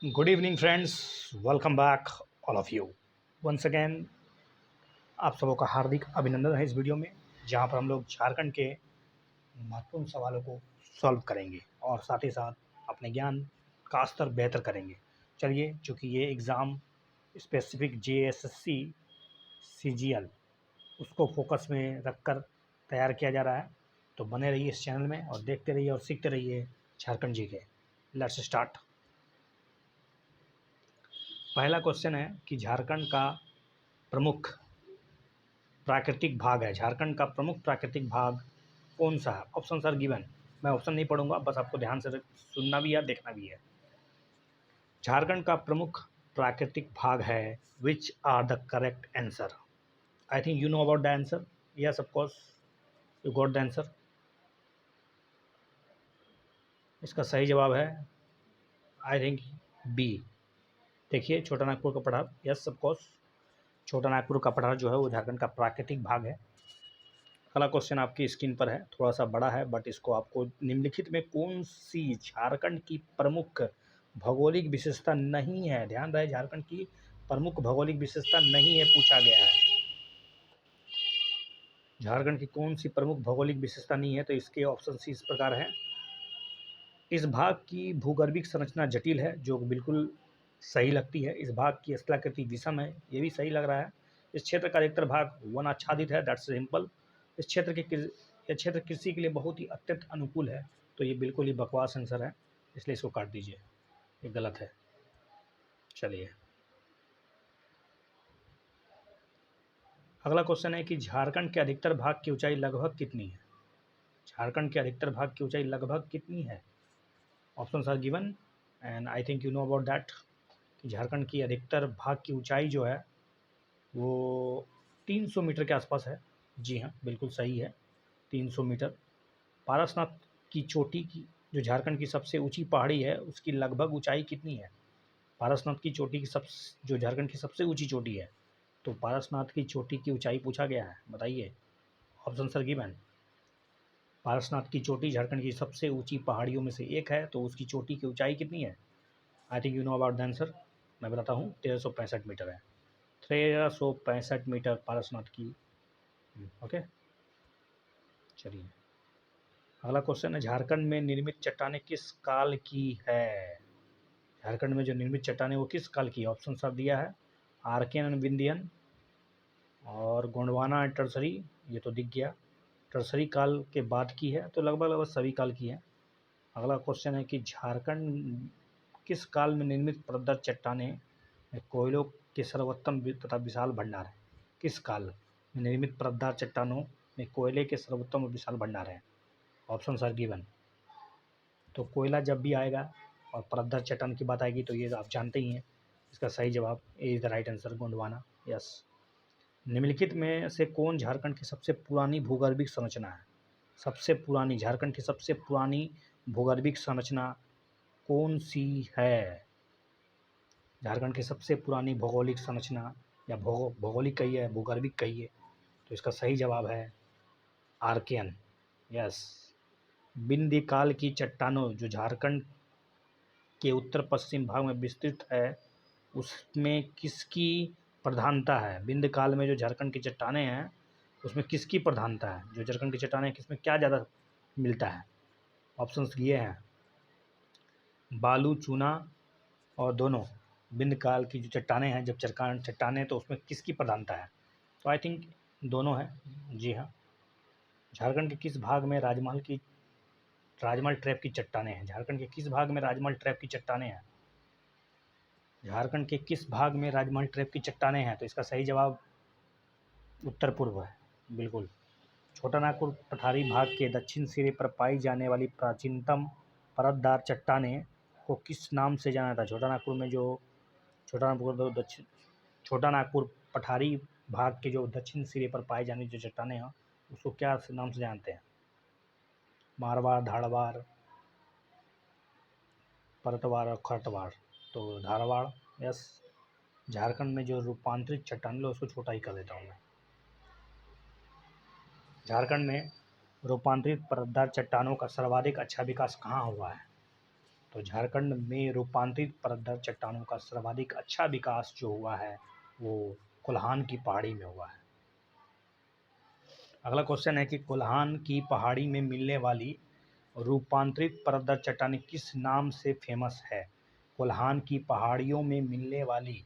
Good evening friends, welcome back all of you once again. आप सबों का हार्दिक अभिनंदन है इस वीडियो में, जहां पर हम लोग झारखंड के महत्वपूर्ण सवालों को सॉल्व करेंगे और साथ ही साथ अपने ज्ञान का स्तर बेहतर करेंगे। चलिए, चूँकि ये एग्ज़ाम स्पेसिफिक JSSC CGL उसको फोकस में रखकर तैयार किया जा रहा है, तो बने रहिए इस चैनल में और देखते रहिए और सीखते रहिए झारखंड जी के। Let's start. पहला क्वेश्चन है कि झारखंड का प्रमुख प्राकृतिक भाग है। झारखंड का प्रमुख प्राकृतिक भाग कौन सा है? Option are given. मैं ऑप्शन नहीं पढ़ूंगा, बस आपको ध्यान से सुनना भी है, देखना भी है। झारखंड का प्रमुख प्राकृतिक भाग है। Which are the correct answer? I think you know about the answer. Yes, of course you got the answer. इसका सही जवाब है आई थिंक बी। देखिए, छोटा नागपुर का पठार। यस, ऑफ कोर्स छोटा नागपुर का पठार जो है वो झारखंड का प्राकृतिक भाग है। अगला क्वेश्चन आपकी स्क्रीन पर है, थोड़ा सा बड़ा है बट इसको आपको निम्नलिखित में कौन सी झारखंड की प्रमुख भौगोलिक विशेषता नहीं है? ध्यान रहे, झारखंड की प्रमुख भौगोलिक विशेषता नहीं है पूछा गया है। झारखंड की कौन सी प्रमुख भौगोलिक विशेषता नहीं है? तो इसके ऑप्शन सी इस प्रकार है। इस भाग की भूगर्भिक संरचना जटिल है, जो बिल्कुल सही लगती है। इस भाग की स्थलाकृति विषम है, ये भी सही लग रहा है। इस क्षेत्र का अधिकतर भाग वन आच्छादित है, दैट्स सिंपल। इस क्षेत्र के यह क्षेत्र कृषि के लिए बहुत ही अत्यंत अनुकूल है, तो ये बिल्कुल ही बकवास आंसर है, इसलिए इसको काट दीजिए, ये गलत है। चलिए, अगला क्वेश्चन है कि झारखंड के अधिकतर भाग की ऊंचाई लगभग कितनी है? झारखंड के अधिकतर भाग की ऊंचाई लगभग कितनी है? Option are given and I think you know about that कि झारखंड की अधिकतर भाग की ऊंचाई जो है वो 300 मीटर के आसपास है। जी हाँ, बिल्कुल सही है, 300 मीटर। पारसनाथ की चोटी की जो झारखंड की सबसे ऊंची पहाड़ी है, उसकी लगभग ऊंचाई कितनी है? पारसनाथ की चोटी की जो झारखंड की सबसे ऊंची चोटी है, तो पारसनाथ की चोटी की ऊंचाई पूछा गया है, बताइए। Option sir given. पारसनाथ की चोटी झारखंड की सबसे ऊंची पहाड़ियों में से एक है, तो उसकी चोटी की ऊंचाई कितनी है? आई think you know about the answer. मैं बताता हूँ, 1365 मीटर है। 1365 मीटर पारसनाथ की। ओके, चलिए, अगला क्वेश्चन है, झारखंड में निर्मित चट्टानें किस काल की है? झारखंड में जो निर्मित चट्टानें वो किस काल की है? ऑप्शन सब दिया है, आर्कियन एंड विंध्यन और गोंडवाना एंड टर्सरी, ये तो दिख गया। टर्सरी काल के बाद की है, तो लगभग लगभग सभी काल की है। अगला क्वेश्चन है कि झारखंड किस काल में निर्मित परतदार चट्टानें में कोयलों के सर्वोत्तम तथा विशाल भंडार है? किस काल में निर्मित परतदार चट्टानों में कोयले के सर्वोत्तम और विशाल भंडार हैं? Option are given. तो कोयला जब भी आएगा और परतदार चट्टान की बात आएगी तो ये आप जानते ही हैं। इसका सही जवाब A is the right answer, Gondwana. Yes. निम्नलिखित में से कौन झारखंड की सबसे पुरानी भूगर्भिक संरचना है? सबसे पुरानी, झारखंड की सबसे पुरानी भूगर्भिक संरचना कौन सी है? झारखंड की सबसे पुरानी भौगोलिक संरचना या भौगोलिक कहिए, भूगर्भिक कहिए, तो इसका सही जवाब है आर्कियन। यस। विंध्य काल की चट्टानों जो झारखंड के उत्तर पश्चिम भाग में विस्तृत है, उसमें किसकी प्रधानता है? विंध्य काल में जो झारखंड की चट्टानें हैं उसमें किसकी प्रधानता है? जो झारखंड की चट्टानें हैं, किसमें क्या ज़्यादा मिलता है? ऑप्शंस ये हैं, बालू, चूना और दोनों। विंध्य काल की जो चट्टानें हैं, जब चट्टानें, तो उसमें किसकी प्रधानता है? तो आई थिंक दोनों है। जी हाँ। झारखंड के किस भाग में राजमहल ट्रैप की चट्टानें हैं? झारखंड के किस भाग में राजमहल ट्रैप की चट्टानें हैं? झारखंड के किस भाग में राजमहल ट्रैप की चट्टानें हैं? तो इसका सही जवाब उत्तर पूर्व है, बिल्कुल। छोटा नागपुर पठारी भाग के दक्षिण सिरे पर पाई जाने वाली प्राचीनतम परतदार चट्टानें को किस नाम से जाना था? छोटा नागपुर पठारी भाग के जो दक्षिण सिरे पर पाई जाने जो चट्टानें हैं, उसको क्या नाम से जानते हैं? मारवाड़, धारवाड़, परतवाड़ और खरतवाड़। तो धारवाड़। यस। झारखंड में जो रूपांतरित चट्टानें, उसको छोटा ही कर देता हूँ मैं। झारखंड में रूपांतरित परतदार चट्टानों का सर्वाधिक अच्छा विकास कहाँ हुआ है? तो झारखंड में रूपांतरित परतदार चट्टानों का सर्वाधिक अच्छा विकास जो हुआ है वो कोल्हान की पहाड़ी में हुआ है। अगला क्वेश्चन है कि कोल्हान की पहाड़ी में मिलने वाली रूपांतरित परतदार चट्टानें किस नाम से फेमस है? कोल्हान की पहाड़ियों में मिलने वाली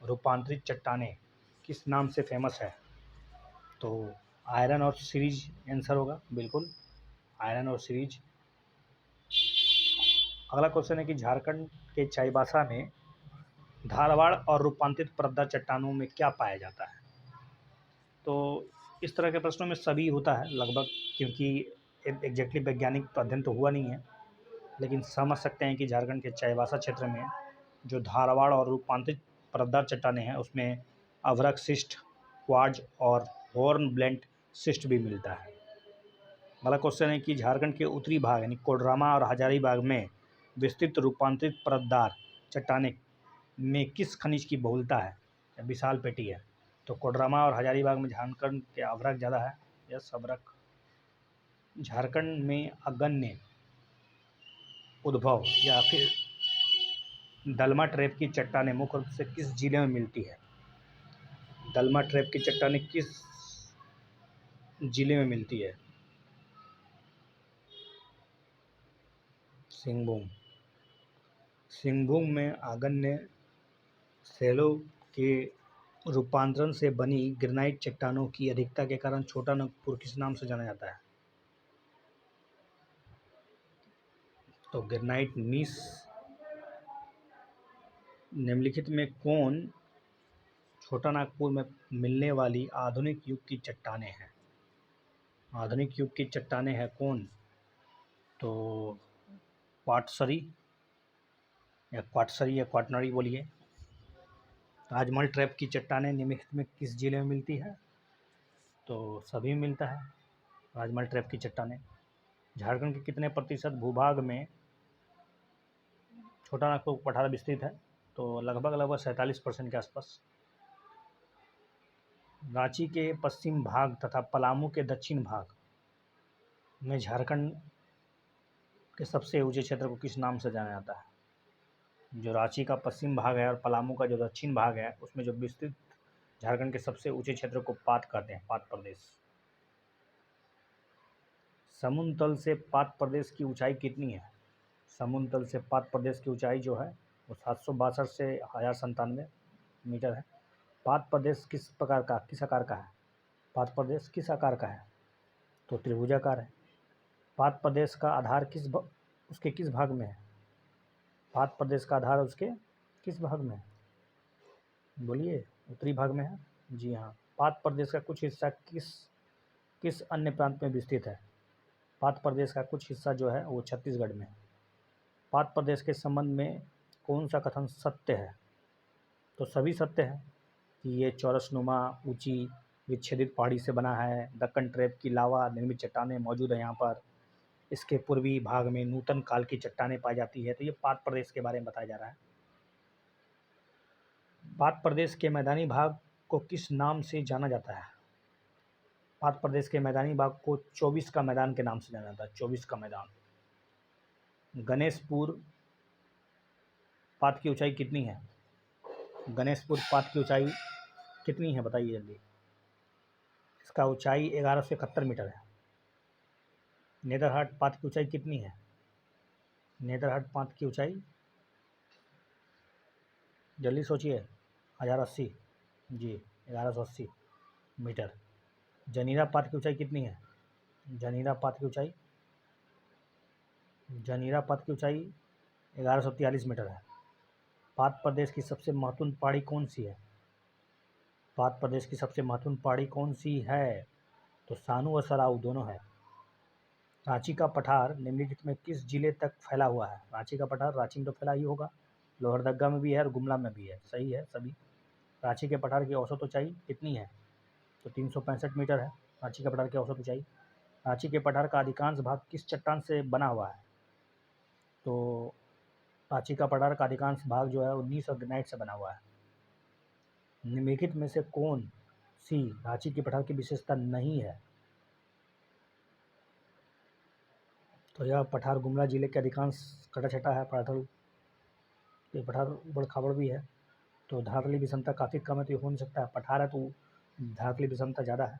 रूपांतरित चट्टानें किस नाम से फेमस है? तो आयरन और सीरीज आंसर होगा, बिल्कुल आयरन और सीरीज। अगला क्वेश्चन है कि झारखंड के चाईबासा में धारवाड़ और रूपांतरित परतदार चट्टानों में क्या पाया जाता है? तो इस तरह के प्रश्नों में सभी होता है लगभग, क्योंकि एग्जैक्टली वैज्ञानिक अध्ययन तो हुआ नहीं है, लेकिन समझ सकते हैं कि झारखंड के चाईबासा क्षेत्र में जो धारवाड़ और रूपांतरित परतदार चट्टानें हैं उसमें अभ्रक शिस्ट, क्वार्ट्ज और हॉर्न ब्लेंट शिस्ट भी मिलता है। अगला क्वेश्चन है कि झारखंड के उत्तरी भाग यानी कोडरमा और हजारीबाग में विस्तृत रूपांतरित परतदार चट्टानें में किस खनिज की बहुलता है या विशाल पेटी है? तो कोडरमा और हजारीबाग में झारखंड के अभ्रक ज़्यादा है, यस अभ्रक। झारखंड में अगन्य उद्भव या फिर दलमा ट्रैप की चट्टानें मुख्य रूप से किस जिले में मिलती है? दलमा ट्रैप की चट्टानें किस जिले में मिलती है? सिंहभूम। सिंहभूम में आगन्य शैलों के रूपांतरण से बनी ग्रेनाइट चट्टानों की अधिकता के कारण छोटा नागपुर किस नाम से जाना जाता है? तो ग्रेनाइट नीस। निम्नलिखित में कौन छोटा नागपुर में मिलने वाली आधुनिक युग की चट्टानें हैं? आधुनिक युग की चट्टानें हैं कौन? तो क्वाटसरी या क्वाटनरी बोलिए। राजमहल ट्रैप की चट्टानें निम्नलिखित में किस जिले में मिलती है? तो सभी में मिलता है राजमहल ट्रैप की चट्टानें। झारखंड के कितने प्रतिशत भूभाग में छोटा नागपुर पठार विस्तृत है? तो लगभग 47% के आसपास। रांची के पश्चिम भाग तथा पलामू के दक्षिण भाग में झारखंड के सबसे ऊंचे क्षेत्र को किस नाम से जाना जाता है? जो रांची का पश्चिम भाग है और पलामू का जो दक्षिण भाग है उसमें जो विस्तृत झारखंड के सबसे ऊंचे क्षेत्र को पात कहते हैं, पात प्रदेश। समुद्र तल से पात प्रदेश की ऊंचाई कितनी है? समुद्र तल से पात प्रदेश की ऊंचाई जो है वो 762 से 1097 मीटर है। पात प्रदेश किस आकार का है? पात प्रदेश किस आकार का है? तो त्रिभुजाकार है। पात प्रदेश का आधार उसके किस भाग में है? पात प्रदेश का आधार उसके किस भाग में है? बोलिए। उत्तरी भाग में है। जी हाँ। पात प्रदेश का कुछ हिस्सा किस किस अन्य प्रांत में विस्तृत है? पात प्रदेश का कुछ हिस्सा जो है वो छत्तीसगढ़ में है। पात प्रदेश के संबंध में कौन सा कथन सत्य है? तो सभी सत्य है कि ये चौरसनुमा ऊंची विच्छेदित पहाड़ी से बना है। दक्कन ट्रैप की लावा निर्मित चट्टानें मौजूद है यहाँ पर। इसके पूर्वी भाग में नूतन काल की चट्टानें पाई जाती है। तो ये पात प्रदेश के बारे में बताया जा रहा है। पात प्रदेश के मैदानी भाग को किस नाम से जाना जाता है? पात प्रदेश के मैदानी भाग को 24 का मैदान के नाम से जाना जाता है। 24 का मैदान। गणेशपुर पात की ऊंचाई कितनी है? गणेशपुर पात की ऊंचाई कितनी है बताइए जल्दी। इसका ऊंचाई 1171 मीटर है। नेतरहाट पात की ऊंचाई कितनी है? नेतरहाट पात की ऊंचाई जल्दी सोचिए। 1080 जी, 1180 मीटर। जनीरा पात की ऊंचाई कितनी है? जनीरा पात की ऊंचाई 1143 मीटर है। पात प्रदेश की सबसे महत्वपूर्ण पहाड़ी कौन सी है? पात प्रदेश की सबसे महत्वपूर्ण पहाड़ी कौन सी है? तो सानू और सराऊ दोनों है। रांची का पठार निम्नलिखित में किस जिले तक फैला हुआ है? रांची का पठार रांची में तो फैला ही होगा, लोहरदगा में भी है और गुमला में भी है। सही है सभी। रांची के पठार की औसत ऊंचाई कितनी है? तो 365 मीटर है रांची के पठार की औसत ऊंचाई। रांची के पठार का अधिकांश भाग किस चट्टान से बना हुआ है? तो रांची का पठार का अधिकांश भाग जो है वो नीस और ग्रेनाइट से बना हुआ है। निम्नलिखित में से कौन सी रांची के पठार की विशेषता नहीं है? तो यह पठार गुमला जिले के अधिकांश कटा छटा है। पठार उबड़ खाबड़ भी है, तो धारतली विषमता काफ़ी कम है, तो ये हो नहीं सकता है। पठार है तो धारतली विषमता ज़्यादा है।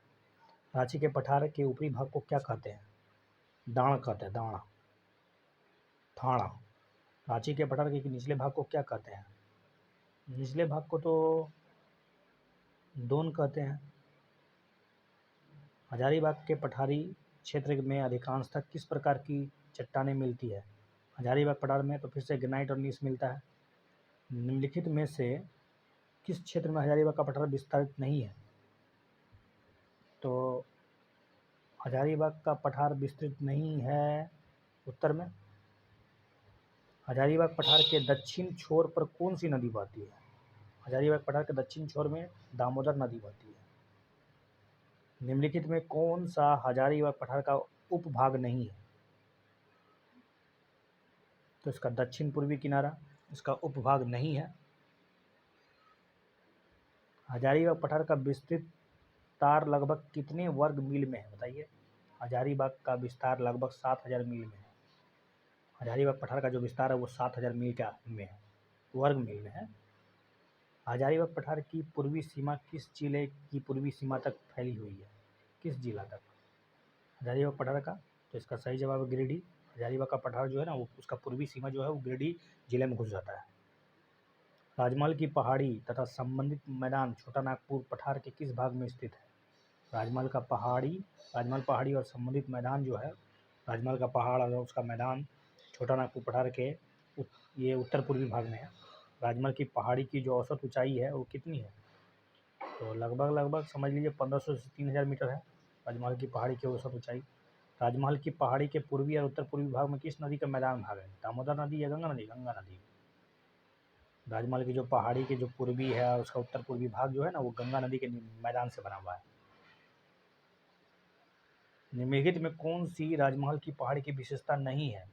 रांची के पठार के ऊपरी भाग को क्या कहते हैं? दाण कहते हैं, दाण, थाणा। रांची के पठार के निचले भाग को क्या कहते हैं? निचले भाग को तो दोन कहते हैं। हजारीबाग के पठारी क्षेत्र में अधिकांशतः किस प्रकार की चट्टानें मिलती है? हजारीबाग पठार में तो फिर से ग्रेनाइट और नीस मिलता है। निम्नलिखित में से किस क्षेत्र में हजारीबाग का पठार विस्तारित नहीं है? तो हजारीबाग का पठार विस्तृत नहीं है उत्तर में। हजारीबाग पठार के दक्षिण छोर पर कौन सी नदी बहती है? हजारीबाग पठार के दक्षिण छोर में दामोदर नदी बहती है। निम्नलिखित में कौन सा हजारीबाग पठार का उपभाग नहीं है? तो इसका दक्षिण पूर्वी किनारा इसका उपभाग नहीं है। हजारीबाग पठार का विस्तार लगभग कितने वर्ग मील में है, बताइए? हजारीबाग का विस्तार लगभग 7000 मील में है। हजारीबाग पठार का जो विस्तार है वो 7000 मील में है, वर्ग मील में है। हजारीबाग पठार की पूर्वी सीमा किस जिले की पूर्वी सीमा तक फैली हुई है? किस जिला तक हजारीबाग पठार का? तो इसका सही जवाब है गिरिडीह। हजारीबाग का पठार जो है ना वो उसका पूर्वी सीमा जो है वो गिरिडीह जिले में घुस जाता है। राजमहल की पहाड़ी तथा संबंधित मैदान छोटा नागपुर पठार के किस भाग में स्थित है? राजमहल पहाड़ी और संबंधित मैदान जो है, राजमहल का पहाड़ और उसका मैदान छोटा नागपुर पठार के ये उत्तर पूर्वी भाग में है। राजमहल की पहाड़ी की जो औसत ऊंचाई है वो कितनी है? तो लगभग समझ लीजिए 1500 से 3000 मीटर है राजमहल की पहाड़ी की औसत ऊंचाई। राजमहल की पहाड़ी के पूर्वी और उत्तर पूर्वी भाग में किस नदी का मैदान भाग है? दामोदर नदी या गंगा नदी? गंगा नदी। राजमहल की जो पहाड़ी के जो पूर्वी है और उसका उत्तर पूर्वी भाग जो है ना वो गंगा नदी के मैदान से बना हुआ है। निम्नलिखित में कौन सी राजमहल की पहाड़ी की विशेषता नहीं है?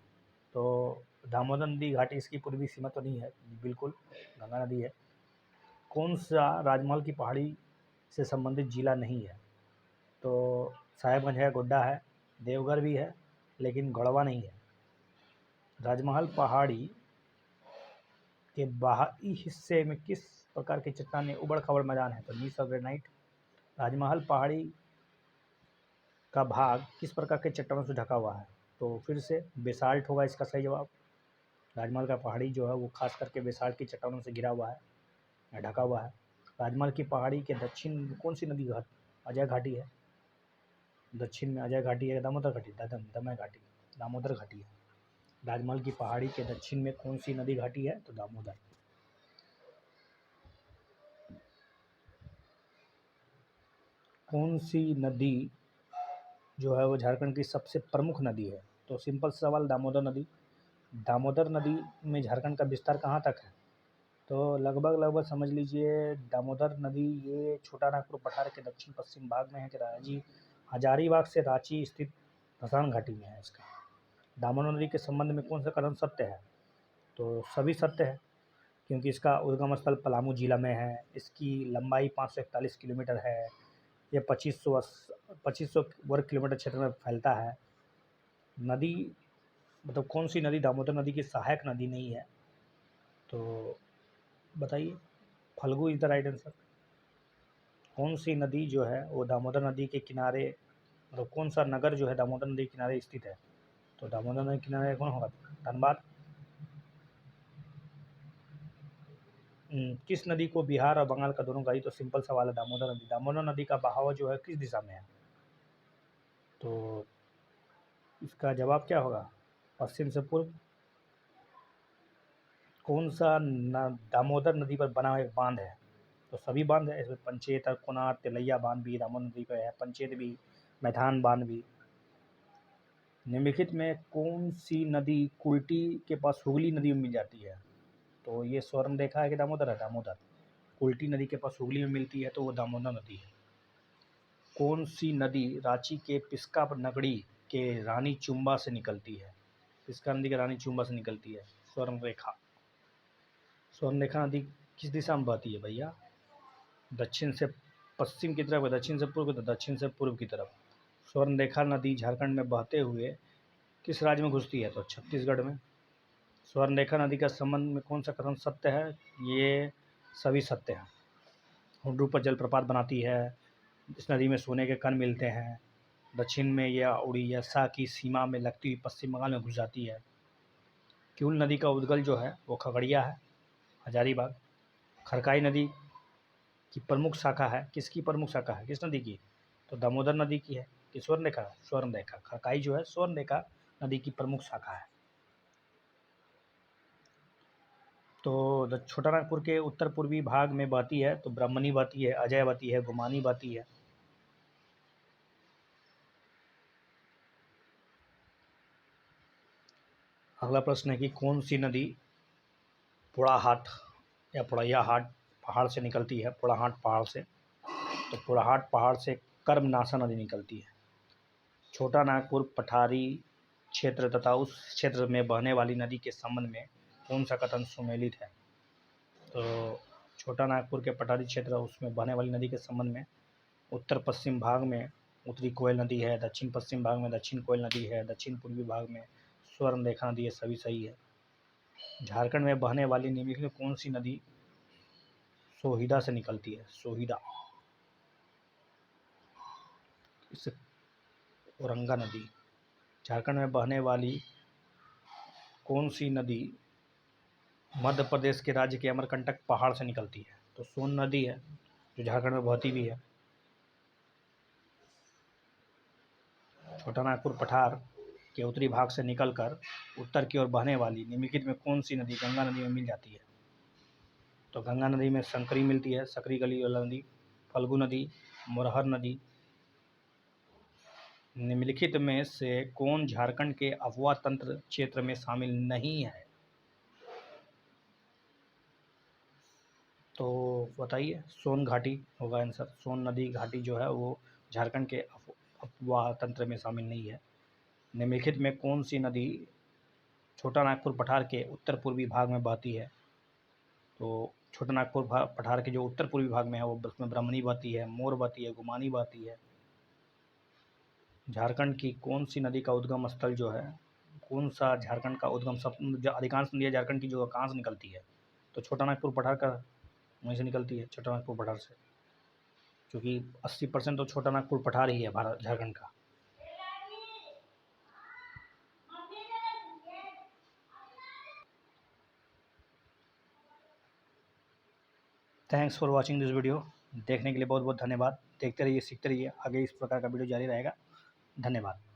तो दामोदर नदी घाटी इसकी पूर्वी सीमा तो नहीं है, बिल्कुल गंगा नदी है। कौन सा राजमहल की पहाड़ी से संबंधित जिला नहीं है? तो साहेबगंज है, गोड्डा है, देवघर भी है, लेकिन गढ़वा नहीं है। राजमहल पहाड़ी के बाहरी हिस्से में किस प्रकार की चट्टानें उबड़ खाबड़ मैदान है? तो नीस और ग्रेनाइट। राजमहल पहाड़ी का भाग किस प्रकार के चट्टानों से ढका हुआ है? तो फिर से बेसाल्ट होगा इसका सही जवाब। राजमहल का पहाड़ी जो है वो खास करके बेसाल्ट की चट्टानों से घिरा हुआ है या ढका हुआ है। राजमहल की पहाड़ी के दक्षिण में कौन सी नदी अजय घाटी है? दक्षिण में अजय घाटी है, दामोदर घाटी, दमय घाटी, दामोदर घाटी है। राजमहल की पहाड़ी के दक्षिण में कौन सी नदी घाटी है? तो दामोदर। कौन सी नदी जो है वो झारखंड की सबसे प्रमुख नदी है? तो सिंपल सवाल, दामोदर नदी। दामोदर नदी में झारखंड का विस्तार कहाँ तक है? तो लगभग समझ लीजिए दामोदर नदी ये छोटा नागपुर पठार के दक्षिण पश्चिम भाग में है कि हजारीबाग से रांची स्थित धसान घाटी में है इसका। दामोदर नदी के संबंध में कौन सा कथन सत्य है? तो सभी सत्य है, क्योंकि इसका उद्गम स्थल पलामू जिला में है, इसकी लंबाई 541 किलोमीटर है, ये 2500 वर्ग किलोमीटर क्षेत्र में फैलता है। नदी मतलब कौन सी नदी दामोदर नदी की सहायक नदी नहीं है? तो बताइए, Falgu is the right answer. कौन सी नदी जो है वो दामोदर नदी के किनारे, मतलब कौन सा नगर जो है दामोदर नदी के किनारे स्थित है? तो दामोदर नदी के किनारे कौन होगा? धनबाद। किस नदी को बिहार और बंगाल का दोनों का ही? तो सिंपल सवाल है, दामोदर नदी। दामोदर नदी का बहाव जो है किस दिशा में है? तो इसका जवाब क्या होगा? पश्चिम से पूर्व। कौन सा दामोदर नदी पर बना एक बांध है? तो सभी बांध है इसमें, पंचेत, कोनार, तिलैया बांध भी दामोदर नदी पर है, पंचेत भी, मैथान बांध भी। निम्नलिखित में कौन सी नदी कुल्टी के पास हुगली नदी में मिल जाती है? तो ये स्वर्ण रेखा है कि दामोदर है? दामोदर। कुल्टी नदी के पास हुगली में मिलती है तो वो दामोदर नदी है। कौन सी नदी रांची के पिस्का नगरी के रानी चुम्बा से निकलती है? पिस्का नदी के रानी चुम्बा से निकलती है स्वर्ण रेखा। स्वर्ण रेखा नदी किस दिशा में बहती है भैया? दक्षिण से पश्चिम की तरफ, दक्षिण से पूर्व, तो दक्षिण से पूर्व की तरफ। स्वर्ण रेखा नदी झारखंड में बहते हुए किस राज्य में घुसती है? तो छत्तीसगढ़ में। स्वर्णरेखा नदी का संबंध में कौन सा कथन सत्य है? ये सभी सत्य हैं। हुड्रू पर जलप्रपात बनाती है। इस नदी में सोने के कण मिलते हैं। दक्षिण में यह उड़ीसा की सीमा में लगती हुई पश्चिम बंगाल में घुस जाती है। किउल नदी का उद्गल जो है वो खगड़िया है, हजारीबाग। खरकाई नदी की प्रमुख शाखा है, किसकी प्रमुख शाखा है, किस नदी की? तो दामोदर नदी की है। कि स्वर्णरेखा? स्वर्णरेखा। खरकाई जो है स्वर्णरेखा नदी की प्रमुख शाखा है। तो छोटा नागपुर के उत्तर पूर्वी भाग में बहती है, तो ब्राह्मणी बहती है, अजय बहती है, गुमानी बहती है। अगला प्रश्न है कि कौन सी नदी पोड़ाहाट या पोड़ैयाहाट पहाड़ से निकलती है? पोड़ाहाट पहाड़ से। तो पोड़ाहाट पहाड़ से कर्मनाशा नदी निकलती है। छोटा नागपुर पठारी क्षेत्र तथा उस क्षेत्र में बहने वाली नदी के संबंध में कौन सा कथन सुमेलित है? तो छोटा नागपुर के पठारी क्षेत्र उसमें बहने वाली नदी के संबंध में उत्तर पश्चिम भाग में उत्तरी कोयल नदी है, दक्षिण पश्चिम भाग में दक्षिण कोयल नदी है, दक्षिण पूर्वी भाग में स्वर्णरेखा नदी है, सभी सही है। झारखंड में बहने वाली निम्नलिखित में कौन सी नदी सोहिदा से निकलती है? सोहिदा। इससे औरंगा नदी। झारखंड में बहने वाली कौन सी नदी मध्य प्रदेश के राज्य के अमरकंटक पहाड़ से निकलती है? तो सोन नदी है, जो झारखंड में बहती भी है। छोटा नागपुर पठार के उत्तरी भाग से निकलकर उत्तर की ओर बहने वाली निम्नलिखित में कौन सी नदी गंगा नदी में मिल जाती है? तो गंगा नदी में संकरी मिलती है, सकरी गली वाला नदी, फल्गु नदी, मोरहर नदी। निम्नलिखित में से कौन झारखंड के अफवाह तंत्र क्षेत्र में शामिल नहीं है? तो बताइए। सोन घाटी होगा आंसर। सोन नदी घाटी जो है वो झारखंड के अफवाह तंत्र में शामिल नहीं है। निम्नलिखित में कौन सी नदी छोटा नागपुर पठार के उत्तर पूर्वी भाग में बहती है? तो छोटा नागपुर पठार के जो उत्तर पूर्वी भाग में है वो उसमें ब्राह्मणी बहती है, मोर बहती है, गुमानी बहती है। झारखंड की कौन सी नदी का उद्गम स्थल जो है, कौन सा झारखंड का उद्गम जो अधिकांश नदियाँ झारखंड की जो कहाँ से निकलती है? तो छोटा नागपुर पठार का वहीं से निकलती है, छोटा नागपुर पठार से, क्योंकि 80% तो छोटा नागपुर पठार ही है भारत झारखंड का। Thanks for watching this video. देखने के लिए बहुत बहुत धन्यवाद। देखते रहिए, सीखते रहिए, आगे इस प्रकार का वीडियो जारी रहेगा। धन्यवाद।